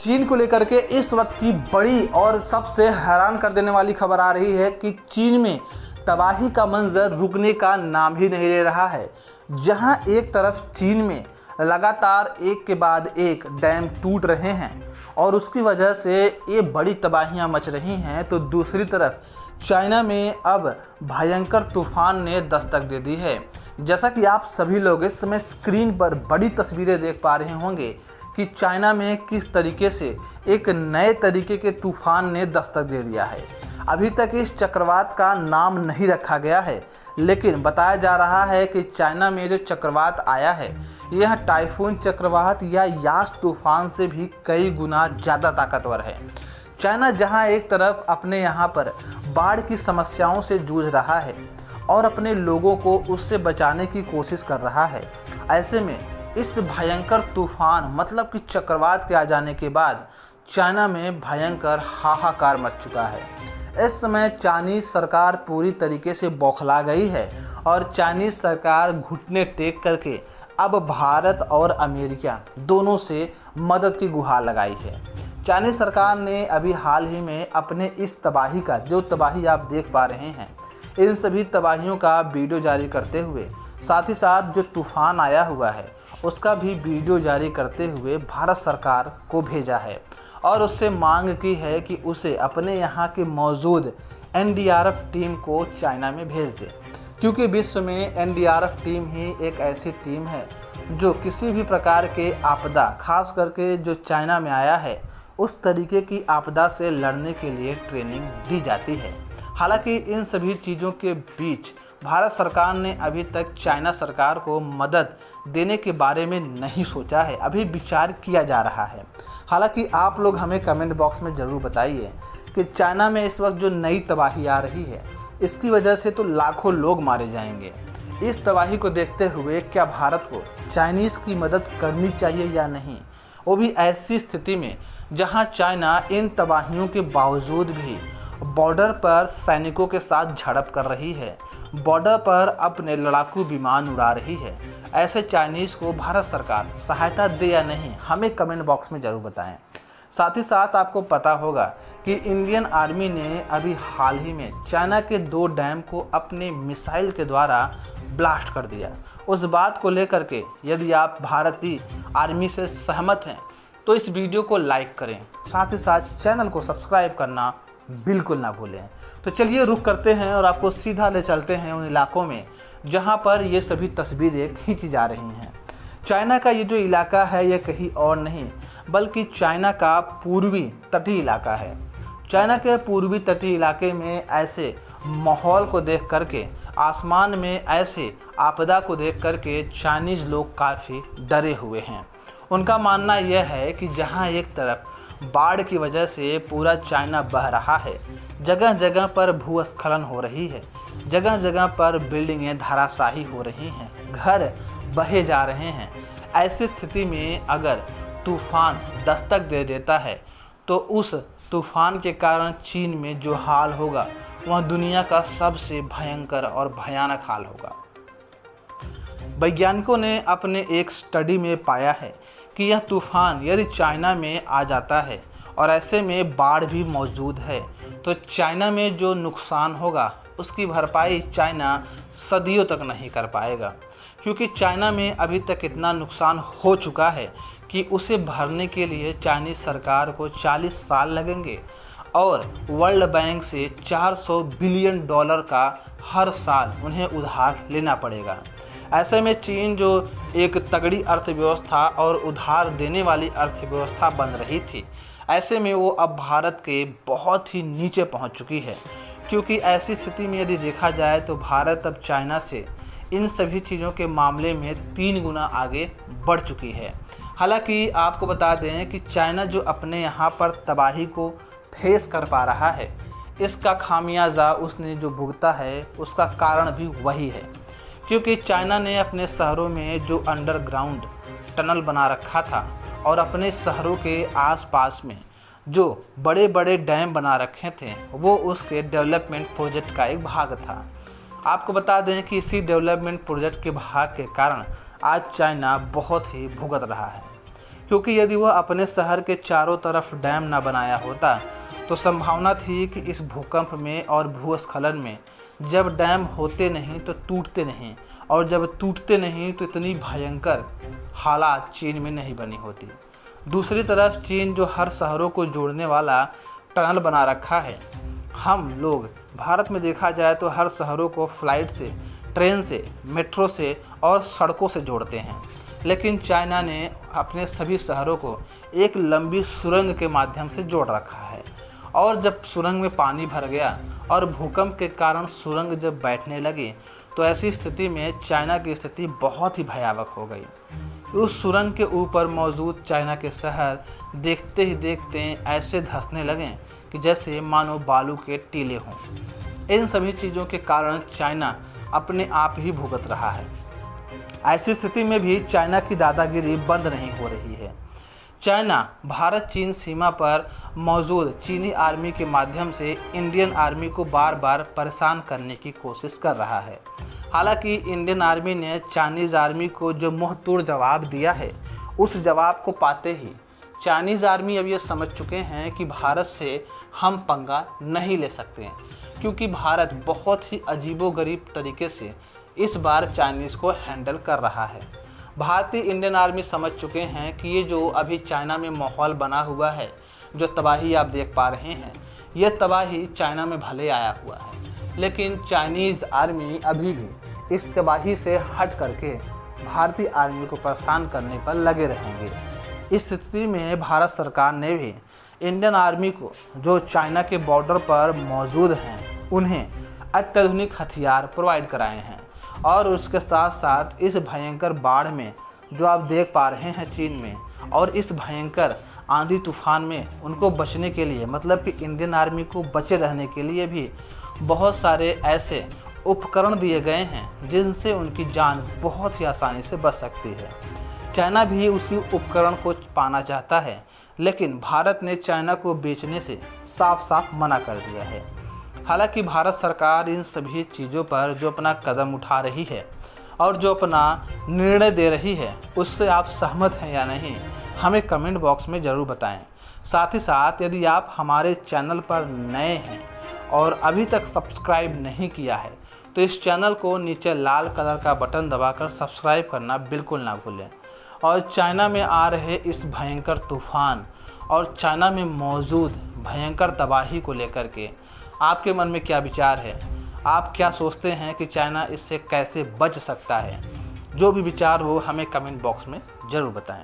चीन को लेकर के इस वक्त की बड़ी और सबसे हैरान कर देने वाली खबर आ रही है कि चीन में तबाही का मंजर रुकने का नाम ही नहीं ले रहा है। जहां एक तरफ चीन में लगातार एक के बाद एक डैम टूट रहे हैं और उसकी वजह से ये बड़ी तबाहियां मच रही हैं, तो दूसरी तरफ चाइना में अब भयंकर तूफान ने दस्तक दे दी है। जैसा कि आप सभी लोग इस समय स्क्रीन पर बड़ी तस्वीरें देख पा रहे होंगे कि चाइना में किस तरीके से एक नए तरीके के तूफान ने दस्तक दे दिया है। अभी तक इस चक्रवात का नाम नहीं रखा गया है, लेकिन बताया जा रहा है कि चाइना में जो चक्रवात आया है यह टाइफून चक्रवात या यास तूफान से भी कई गुना ज़्यादा ताकतवर है। चाइना जहां एक तरफ अपने यहां पर बाढ़ की समस्याओं से जूझ रहा है और अपने लोगों को उससे बचाने की कोशिश कर रहा है, ऐसे में इस भयंकर तूफान मतलब कि चक्रवात के आ जाने के बाद चाइना में भयंकर हाहाकार मच चुका है। इस समय चाइनीज़ सरकार पूरी तरीके से बौखला गई है और चाइनीज़ सरकार घुटने टेक करके अब भारत और अमेरिका दोनों से मदद की गुहार लगाई है। चाइनीज़ सरकार ने अभी हाल ही में अपने इस तबाही का, जो तबाही आप देख पा रहे हैं, इन सभी तबाहियों का वीडियो जारी करते हुए, साथ ही साथ जो तूफ़ान आया हुआ है उसका भी वीडियो जारी करते हुए भारत सरकार को भेजा है और उससे मांग की है कि उसे अपने यहाँ के मौजूद एनडीआरएफ टीम को चाइना में भेज दे, क्योंकि विश्व में एनडीआरएफ टीम ही एक ऐसी टीम है जो किसी भी प्रकार के आपदा, खास करके जो चाइना में आया है उस तरीके की आपदा से लड़ने के लिए ट्रेनिंग दी जाती है। हालांकि इन सभी चीज़ों के बीच भारत सरकार ने अभी तक चाइना सरकार को मदद देने के बारे में नहीं सोचा है, अभी विचार किया जा रहा है। हालांकि आप लोग हमें कमेंट बॉक्स में ज़रूर बताइए कि चाइना में इस वक्त जो नई तबाही आ रही है इसकी वजह से तो लाखों लोग मारे जाएंगे। इस तबाही को देखते हुए क्या भारत को चाइनीज़ की मदद करनी चाहिए या नहीं, वो भी ऐसी स्थिति में जहां चाइना इन तबाहियों के बावजूद भी बॉर्डर पर सैनिकों के साथ झड़प कर रही है, बॉर्डर पर अपने लड़ाकू विमान उड़ा रही है। ऐसे चाइनीज़ को भारत सरकार सहायता दे या नहीं, हमें कमेंट बॉक्स में ज़रूर बताएं। साथ ही साथ आपको पता होगा कि इंडियन आर्मी ने अभी हाल ही में चाइना के 2 डैम को अपने मिसाइल के द्वारा ब्लास्ट कर दिया। उस बात को लेकर के यदि आप भारतीय आर्मी से सहमत हैं तो इस वीडियो को लाइक करें, साथ ही साथ चैनल को सब्सक्राइब करना बिल्कुल ना भूलें। तो चलिए रुक करते हैं और आपको सीधा ले चलते हैं उन इलाकों में जहां पर ये सभी तस्वीरें खींची जा रही हैं। चाइना का ये जो इलाका है ये कहीं और नहीं बल्कि चाइना का पूर्वी तटीय इलाका है। चाइना के पूर्वी तटीय इलाके में ऐसे माहौल को देख करके, आसमान में ऐसे आपदा को देख करके चाइनीज़ लोग काफ़ी डरे हुए हैं। उनका मानना यह है कि जहां एक तरफ बाढ़ की वजह से पूरा चाइना बह रहा है, जगह जगह पर भूस्खलन हो रही है, जगह जगह पर बिल्डिंगें धराशायी हो रही हैं, घर बहे जा रहे हैं। ऐसी स्थिति में अगर तूफ़ान दस्तक दे देता है तो उस तूफ़ान के कारण चीन में जो हाल होगा वह दुनिया का सबसे भयंकर और भयानक हाल होगा। वैज्ञानिकों ने अपने एक स्टडी में पाया है कि यह तूफ़ान यदि चाइना में आ जाता है और ऐसे में बाढ़ भी मौजूद है तो चाइना में जो नुकसान होगा उसकी भरपाई चाइना सदियों तक नहीं कर पाएगा, क्योंकि चाइना में अभी तक इतना नुकसान हो चुका है कि उसे भरने के लिए चाइनीज़ सरकार को 40 साल लगेंगे और वर्ल्ड बैंक से $400 बिलियन का हर साल उन्हें उधार लेना पड़ेगा। ऐसे में चीन जो एक तगड़ी अर्थव्यवस्था और उधार देने वाली अर्थव्यवस्था बन रही थी, ऐसे में वो अब भारत के बहुत ही नीचे पहुंच चुकी है, क्योंकि ऐसी स्थिति में यदि देखा जाए तो भारत अब चाइना से इन सभी चीज़ों के मामले में 3 गुना आगे बढ़ चुकी है। हालांकि आपको बता दें कि चाइना जो अपने यहाँ पर तबाही को फेस कर पा रहा है, इसका खामियाजा उसने जो भुगता है उसका कारण भी वही है, क्योंकि चाइना ने अपने शहरों में जो अंडरग्राउंड टनल बना रखा था और अपने शहरों के आसपास में जो बड़े बड़े डैम बना रखे थे वो उसके डेवलपमेंट प्रोजेक्ट का एक भाग था। आपको बता दें कि इसी डेवलपमेंट प्रोजेक्ट के भाग के कारण आज चाइना बहुत ही भुगत रहा है, क्योंकि यदि वह अपने शहर के चारों तरफ डैम न बनाया होता तो संभावना थी कि इस भूकंप में और भूस्खलन में जब डैम होते नहीं तो टूटते नहीं, और जब टूटते नहीं तो इतनी भयंकर हालात चीन में नहीं बनी होती। दूसरी तरफ चीन जो हर शहरों को जोड़ने वाला टनल बना रखा है, हम लोग भारत में देखा जाए तो हर शहरों को फ्लाइट से, ट्रेन से, मेट्रो से और सड़कों से जोड़ते हैं, लेकिन चाइना ने अपने सभी शहरों को एक लंबी सुरंग के माध्यम से जोड़ रखा है। और जब सुरंग में पानी भर गया और भूकंप के कारण सुरंग जब बैठने लगी तो ऐसी स्थिति में चाइना की स्थिति बहुत ही भयावह हो गई। उस सुरंग के ऊपर मौजूद चाइना के शहर देखते ही देखते ऐसे धंसने लगे कि जैसे मानो बालू के टीले हों। इन सभी चीज़ों के कारण चाइना अपने आप ही भुगत रहा है। ऐसी स्थिति में भी चाइना की दादागिरी बंद नहीं हो रही है। चाइना भारत चीन सीमा पर मौजूद चीनी आर्मी के माध्यम से इंडियन आर्मी को बार बार परेशान करने की कोशिश कर रहा है। हालांकि इंडियन आर्मी ने चाइनीज़ आर्मी को जो मुंह तोड़ जवाब दिया है, उस जवाब को पाते ही चाइनीज़ आर्मी अब ये समझ चुके हैं कि भारत से हम पंगा नहीं ले सकते हैं, क्योंकि भारत बहुत ही अजीबोगरीब तरीके से इस बार चाइनीज़ को हैंडल कर रहा है। भारतीय इंडियन आर्मी समझ चुके हैं कि ये जो अभी चाइना में माहौल बना हुआ है, जो तबाही आप देख पा रहे हैं, यह तबाही चाइना में भले आया हुआ है, लेकिन चाइनीज़ आर्मी अभी भी इस तबाही से हट करके भारतीय आर्मी को परेशान करने पर लगे रहेंगे। इस स्थिति में भारत सरकार ने भी इंडियन आर्मी को, जो चाइना के बॉर्डर पर मौजूद हैं, उन्हें अत्याधुनिक हथियार प्रोवाइड कराए हैं। और उसके साथ साथ इस भयंकर बाढ़ में जो आप देख पा रहे हैं चीन में, और इस भयंकर आंधी तूफान में उनको बचने के लिए, मतलब कि इंडियन आर्मी को बचे रहने के लिए भी बहुत सारे ऐसे उपकरण दिए गए हैं जिनसे उनकी जान बहुत ही आसानी से बच सकती है। चाइना भी उसी उपकरण को पाना चाहता है, लेकिन भारत ने चाइना को बेचने से साफ साफ मना कर दिया है। हालांकि भारत सरकार इन सभी चीज़ों पर जो अपना कदम उठा रही है और जो अपना निर्णय दे रही है, उससे आप सहमत हैं या नहीं, हमें कमेंट बॉक्स में ज़रूर बताएं। साथ ही साथ यदि आप हमारे चैनल पर नए हैं और अभी तक सब्सक्राइब नहीं किया है तो इस चैनल को नीचे लाल कलर का बटन दबाकर सब्सक्राइब करना बिल्कुल ना भूलें। और चाइना में आ रहे इस भयंकर तूफ़ान और चाइना में मौजूद भयंकर तबाही को लेकर के आपके मन में क्या विचार है? आप क्या सोचते हैं कि चाइना इससे कैसे बच सकता है? जो भी विचार हो हमें कमेंट बॉक्स में ज़रूर बताएं।